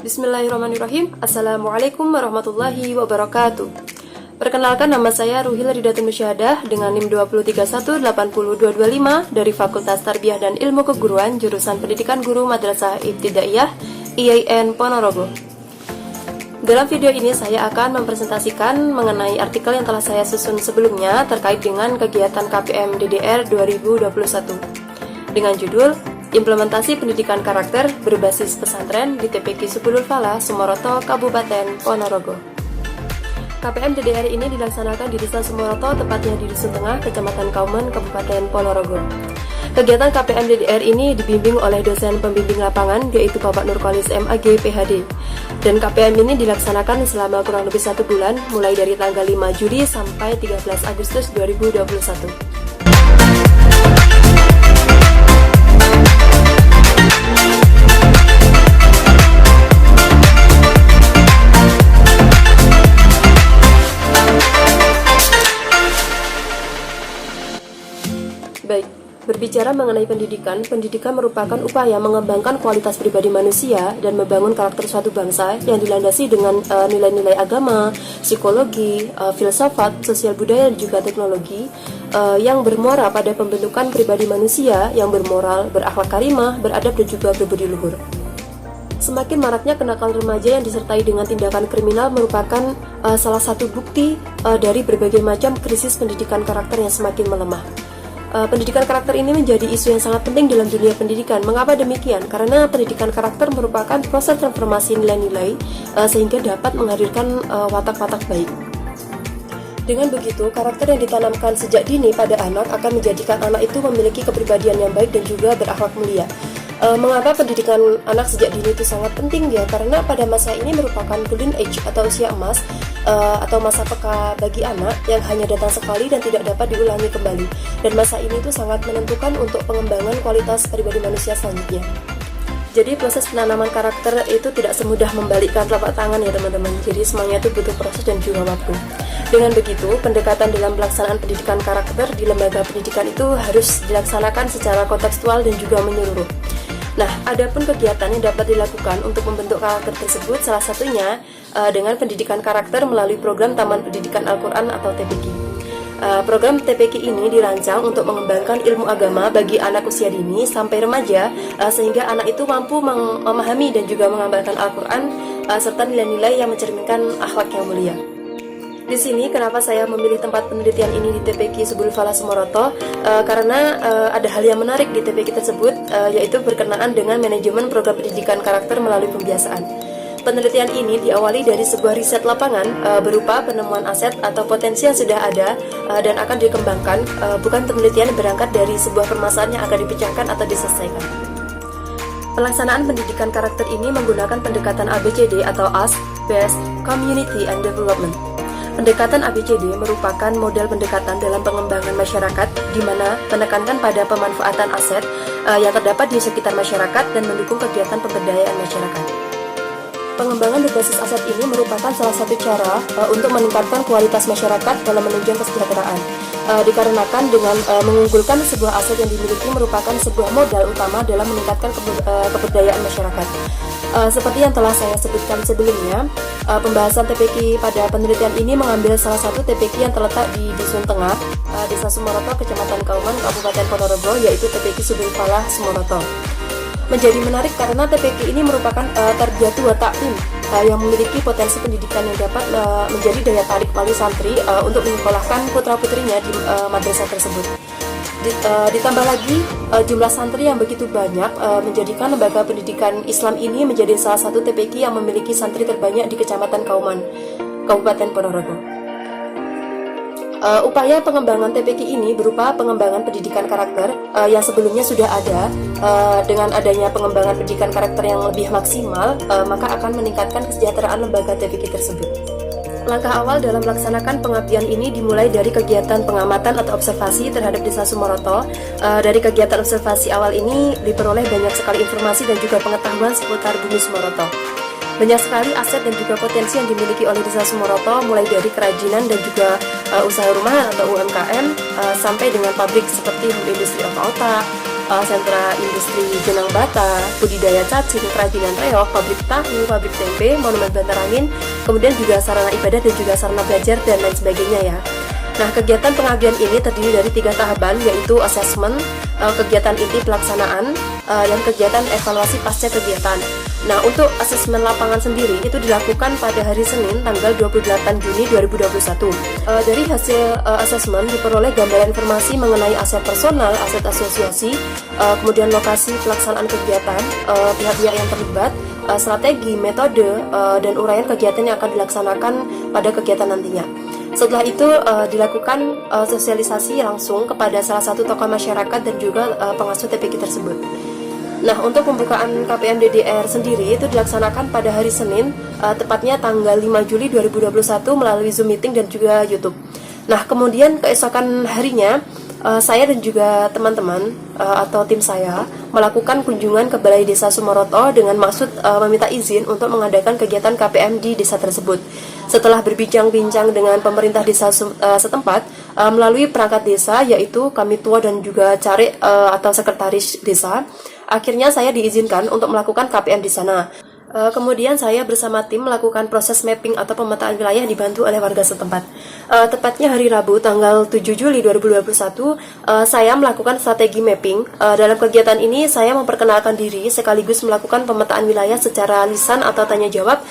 Bismillahirrahmanirrahim. Assalamualaikum warahmatullahi wabarakatuh. Perkenalkan, nama saya Ruhil Ridatun Musyahadah dengan NIM 203180225 dari Fakultas Tarbiyah dan Ilmu Keguruan jurusan Pendidikan Guru Madrasah Ibtidaiyah IAIN Ponorogo. Dalam video ini saya akan mempresentasikan mengenai artikel yang telah saya susun sebelumnya terkait dengan kegiatan KPM DDR 2021 dengan judul Implementasi Pendidikan Karakter Berbasis Pesantren di TPQ Subulul Falah, Sumoroto, Kabupaten Ponorogo. KPM DDR ini dilaksanakan di Desa Sumoroto, tepatnya di Dusun Tengah, Kecamatan Kauman, Kabupaten Ponorogo. Kegiatan KPM DDR ini dibimbing oleh dosen pembimbing lapangan, yaitu Bapak Nurkolis MAG PhD. Dan KPM ini dilaksanakan selama kurang lebih 1 bulan, mulai dari tanggal 5 Juli sampai 13 Agustus 2021. Baik, berbicara mengenai pendidikan merupakan upaya mengembangkan kualitas pribadi manusia dan membangun karakter suatu bangsa yang dilandasi dengan nilai-nilai agama, psikologi, filsafat, sosial budaya, dan juga teknologi yang bermuara pada pembentukan pribadi manusia yang bermoral, berakhlak karimah, beradab, dan juga berbudi luhur. Semakin maraknya kenakalan remaja yang disertai dengan tindakan kriminal merupakan salah satu bukti dari berbagai macam krisis pendidikan karakter yang semakin melemah. Pendidikan karakter ini menjadi isu yang sangat penting dalam dunia pendidikan. Mengapa demikian? Karena pendidikan karakter merupakan proses transformasi nilai-nilai sehingga dapat menghadirkan watak-watak baik. Dengan begitu, karakter yang ditanamkan sejak dini pada anak akan menjadikan anak itu memiliki kepribadian yang baik dan juga berakhlak mulia. Mengapa pendidikan anak sejak dini itu sangat penting ya? Karena pada masa ini merupakan golden age atau usia emas atau masa peka bagi anak yang hanya datang sekali dan tidak dapat diulangi kembali. Dan masa ini itu sangat menentukan untuk pengembangan kualitas pribadi manusia selanjutnya. Jadi proses penanaman karakter itu tidak semudah membalikkan telapak tangan ya teman-teman. Jadi semuanya itu butuh proses dan juga waktu. Dengan begitu, pendekatan dalam pelaksanaan pendidikan karakter di lembaga pendidikan itu harus dilaksanakan secara kontekstual dan juga menyeluruh. Nah, adapun kegiatan yang dapat dilakukan untuk membentuk karakter tersebut salah satunya dengan pendidikan karakter melalui program Taman Pendidikan Al-Quran atau TPQ. Program TPQ ini dirancang untuk mengembangkan ilmu agama bagi anak usia dini sampai remaja sehingga anak itu mampu memahami dan juga mengamalkan Al-Quran serta nilai-nilai yang mencerminkan akhlak yang mulia. Di sini kenapa saya memilih tempat penelitian ini di TPQ Subulul Falah Sumoroto karena ada hal yang menarik di TPQ tersebut yaitu berkenaan dengan manajemen program pendidikan karakter melalui pembiasaan. Penelitian ini diawali dari sebuah riset lapangan berupa penemuan aset atau potensi yang sudah ada dan akan dikembangkan, bukan penelitian yang berangkat dari sebuah permasalahan yang akan dipecahkan atau diselesaikan. Pelaksanaan pendidikan karakter ini menggunakan pendekatan ABCD atau Ask, Best, Community, and Development. Pendekatan ABCD merupakan model pendekatan dalam pengembangan masyarakat di mana menekankan pada pemanfaatan aset yang terdapat di sekitar masyarakat dan mendukung kegiatan pemberdayaan masyarakat. Pengembangan berbasis aset ini merupakan salah satu cara untuk meningkatkan kualitas masyarakat dalam menunjang kesejahteraan. Dikarenakan dengan mengunggulkan sebuah aset yang dimiliki merupakan sebuah modal utama dalam meningkatkan keberdayaan masyarakat. Seperti yang telah saya sebutkan sebelumnya, pembahasan TPQ pada penelitian ini mengambil salah satu TPQ yang terletak di Dusun Tengah, Desa Sumoroto, Kecamatan Kauman, Kabupaten Ponorogo, yaitu TPQ Subulul Falah Sumoroto. Menjadi menarik karena TPQ ini merupakan tarbiyatu wa ta'lim yang memiliki potensi pendidikan yang dapat menjadi daya tarik wali santri untuk menyekolahkan putra-putrinya di madrasah tersebut. Ditambah lagi jumlah santri yang begitu banyak menjadikan lembaga pendidikan Islam ini menjadi salah satu TPQ yang memiliki santri terbanyak di Kecamatan Kauman, Kabupaten Ponorogo. Upaya pengembangan TPQ ini berupa pengembangan pendidikan karakter yang sebelumnya sudah ada. Dengan adanya pengembangan pendidikan karakter yang lebih maksimal, maka akan meningkatkan kesejahteraan lembaga TPQ tersebut. Langkah awal dalam melaksanakan pengabdian ini dimulai dari kegiatan pengamatan atau observasi terhadap Desa Sumoroto. Dari kegiatan observasi awal ini diperoleh banyak sekali informasi dan juga pengetahuan seputar bumi Sumoroto. Banyak sekali aset dan juga potensi yang dimiliki oleh Desa Sumoroto, mulai dari kerajinan dan juga usaha rumahan atau UMKM sampai dengan pabrik seperti industri otak-otak, sentra industri Jenang Bata, budidaya cacing, kerajinan reok, pabrik tahu, pabrik tempe, monumen Bantarangin, kemudian juga sarana ibadah dan juga sarana belajar dan lain sebagainya ya. Nah, kegiatan pengabdian ini terdiri dari 3 tahapan, yaitu asesmen, kegiatan inti pelaksanaan, dan kegiatan evaluasi pasca kegiatan. Nah, untuk asesmen lapangan sendiri itu dilakukan pada hari Senin tanggal 28 Juni 2021. Dari hasil asesmen diperoleh gambaran informasi mengenai aset personal, aset asosiasi, kemudian lokasi pelaksanaan kegiatan, pihak-pihak yang terlibat, strategi, metode, dan uraian kegiatan yang akan dilaksanakan pada kegiatan nantinya. Setelah itu dilakukan sosialisasi langsung kepada salah satu tokoh masyarakat dan juga pengasuh TPQ tersebut. Nah, untuk pembukaan KPM DDR sendiri itu dilaksanakan pada hari Senin, tepatnya tanggal 5 Juli 2021 melalui Zoom meeting dan juga YouTube. Nah, kemudian keesokan harinya saya dan juga teman-teman atau tim saya melakukan kunjungan ke Balai Desa Sumoroto dengan maksud meminta izin untuk mengadakan kegiatan KPM di desa tersebut. Setelah berbincang-bincang dengan pemerintah desa setempat melalui perangkat desa, yaitu kami tua dan juga carik atau sekretaris desa, akhirnya saya diizinkan untuk melakukan KPM di sana. Kemudian saya bersama tim melakukan proses mapping atau pemetaan wilayah dibantu oleh warga setempat. Tepatnya hari Rabu tanggal 7 Juli 2021, saya melakukan strategi mapping. Dalam kegiatan ini saya memperkenalkan diri sekaligus melakukan pemetaan wilayah secara lisan atau tanya jawab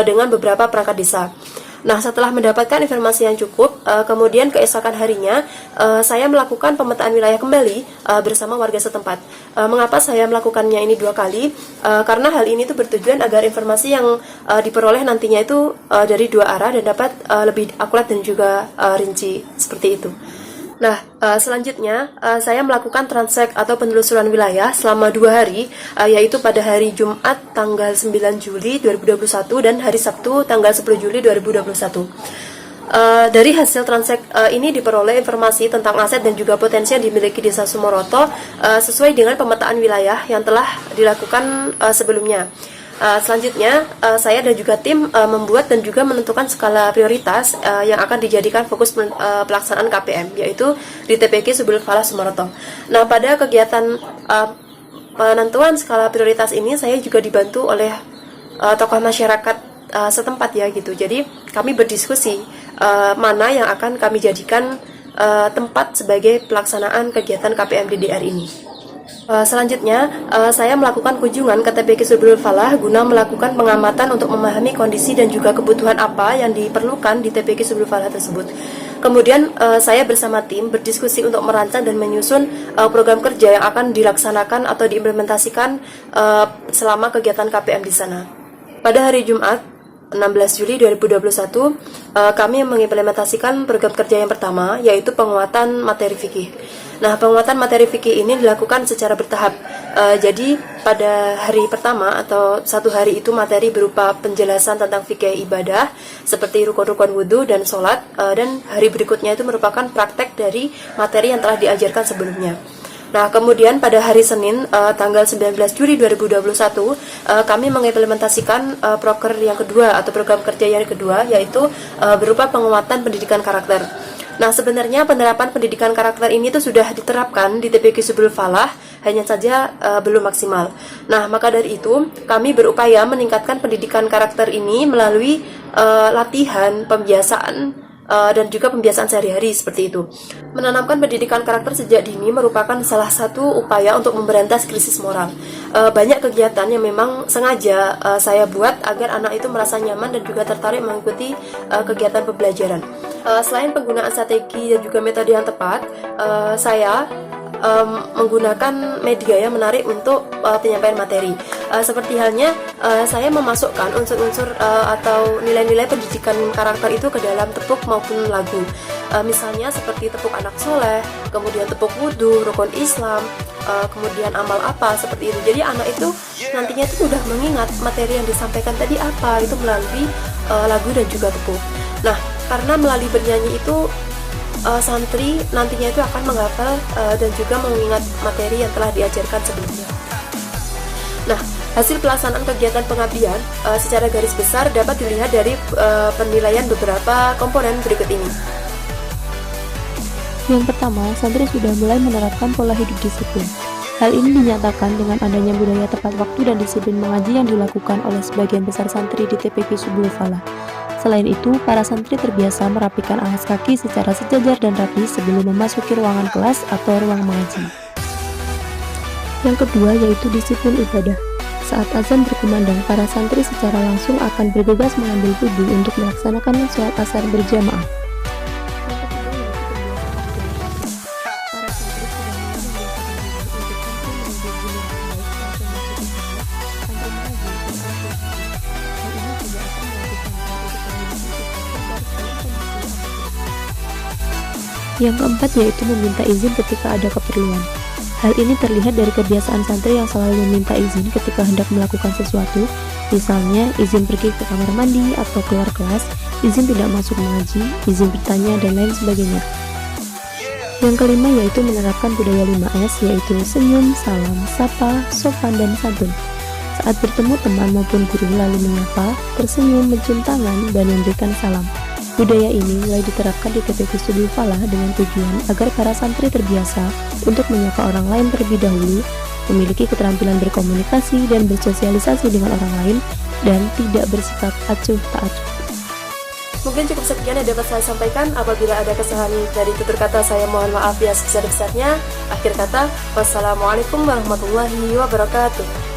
dengan beberapa perangkat desa. Nah, setelah mendapatkan informasi yang cukup, kemudian keesokan harinya saya melakukan pemetaan wilayah kembali bersama warga setempat. Mengapa saya melakukannya ini 2 kali? Karena hal ini tuh bertujuan agar informasi yang diperoleh nantinya itu dari 2 arah dan dapat lebih akurat dan juga rinci seperti itu. Nah, selanjutnya saya melakukan transek atau penelusuran wilayah selama 2 hari, yaitu pada hari Jumat tanggal 9 Juli 2021 dan hari Sabtu tanggal 10 Juli 2021. Dari hasil transek ini diperoleh informasi tentang aset dan juga potensi yang dimiliki Desa Sumoroto sesuai dengan pemetaan wilayah yang telah dilakukan sebelumnya. Selanjutnya, saya dan juga tim membuat dan juga menentukan skala prioritas yang akan dijadikan fokus pelaksanaan KPM, yaitu di TPQ Subul Falah Sumoroto. Nah, pada kegiatan penentuan skala prioritas ini, saya juga dibantu oleh tokoh masyarakat setempat ya gitu. Jadi, kami berdiskusi mana yang akan kami jadikan tempat sebagai pelaksanaan kegiatan KPM DDR ini. Selanjutnya, saya melakukan kunjungan ke TPQ Subul Falah guna melakukan pengamatan untuk memahami kondisi dan juga kebutuhan apa yang diperlukan di TPQ Subul Falah tersebut. Kemudian, saya bersama tim berdiskusi untuk merancang dan menyusun program kerja yang akan dilaksanakan atau diimplementasikan selama kegiatan KPM di sana. Pada hari Jumat, 16 Juli 2021, kami mengimplementasikan program kerja yang pertama, yaitu penguatan materi fikih. Nah, penguatan materi fikih ini dilakukan secara bertahap. Jadi, pada hari pertama atau 1 hari itu materi berupa penjelasan tentang fikih ibadah, seperti rukun-rukun wudhu dan sholat, dan hari berikutnya itu merupakan praktek dari materi yang telah diajarkan sebelumnya. Nah, kemudian pada hari Senin, tanggal 19 Juli 2021, kami mengimplementasikan proker yang kedua atau program kerja yang kedua, yaitu berupa penguatan pendidikan karakter. Nah, sebenarnya penerapan pendidikan karakter ini tuh sudah diterapkan di TPQ Subul Falah, hanya saja belum maksimal. Nah, maka dari itu, kami berupaya meningkatkan pendidikan karakter ini melalui latihan, pembiasaan, dan juga pembiasaan sehari-hari seperti itu. Menanamkan pendidikan karakter sejak dini merupakan salah satu upaya untuk memberantas krisis moral. Banyak kegiatan yang memang sengaja saya buat agar anak itu merasa nyaman dan juga tertarik mengikuti kegiatan pembelajaran. Selain penggunaan strategi dan juga metode yang tepat, saya menggunakan media yang menarik untuk penyampaian materi. Seperti halnya saya memasukkan unsur-unsur atau nilai-nilai pendidikan karakter itu ke dalam tepuk maupun lagu. Misalnya seperti tepuk anak soleh, kemudian tepuk wudhu, rukun Islam, kemudian amal apa, seperti itu. Jadi anak itu nantinya itu sudah mengingat materi yang disampaikan tadi apa, itu melalui lagu dan juga tepuk. Nah, karena melalui bernyanyi itu santri nantinya itu akan menghafal dan juga mengingat materi yang telah diajarkan sebelumnya. Nah, hasil pelaksanaan kegiatan pengabdian secara garis besar dapat dilihat dari penilaian beberapa komponen berikut ini. Yang pertama, santri sudah mulai menerapkan pola hidup disiplin. Hal ini dinyatakan dengan adanya budaya tepat waktu dan disiplin mengaji yang dilakukan oleh sebagian besar santri di TPQ Subul Falah. Selain itu, para santri terbiasa merapikan alas kaki secara sejajar dan rapi sebelum memasuki ruangan kelas atau ruang mengaji. Yang kedua yaitu disiplin ibadah. Saat azan berkumandang, para santri secara langsung akan bergegas mengambil wudhu untuk melaksanakan sholat asar berjamaah. Yang keempat yaitu meminta izin ketika ada keperluan. Hal ini terlihat dari kebiasaan santri yang selalu meminta izin ketika hendak melakukan sesuatu, misalnya izin pergi ke kamar mandi atau keluar kelas, izin tidak masuk mengaji, izin bertanya, dan lain sebagainya. Yang kelima yaitu menerapkan budaya 5S, yaitu senyum, salam, sapa, sopan, dan santun. Saat bertemu teman maupun guru lalu menyapa, tersenyum, mencium tangan, dan memberikan salam. Budaya ini mulai diterapkan di TPQ Subul Falah dengan tujuan agar para santri terbiasa untuk menyapa orang lain terlebih dahulu, memiliki keterampilan berkomunikasi dan bersosialisasi dengan orang lain, dan tidak bersikap acuh tak acuh. Mungkin cukup sekian yang dapat saya sampaikan. Apabila ada kesalahan dari tutur kata, saya mohon maaf ya sebesar-besarnya. Akhir kata, wassalamualaikum warahmatullahi wabarakatuh.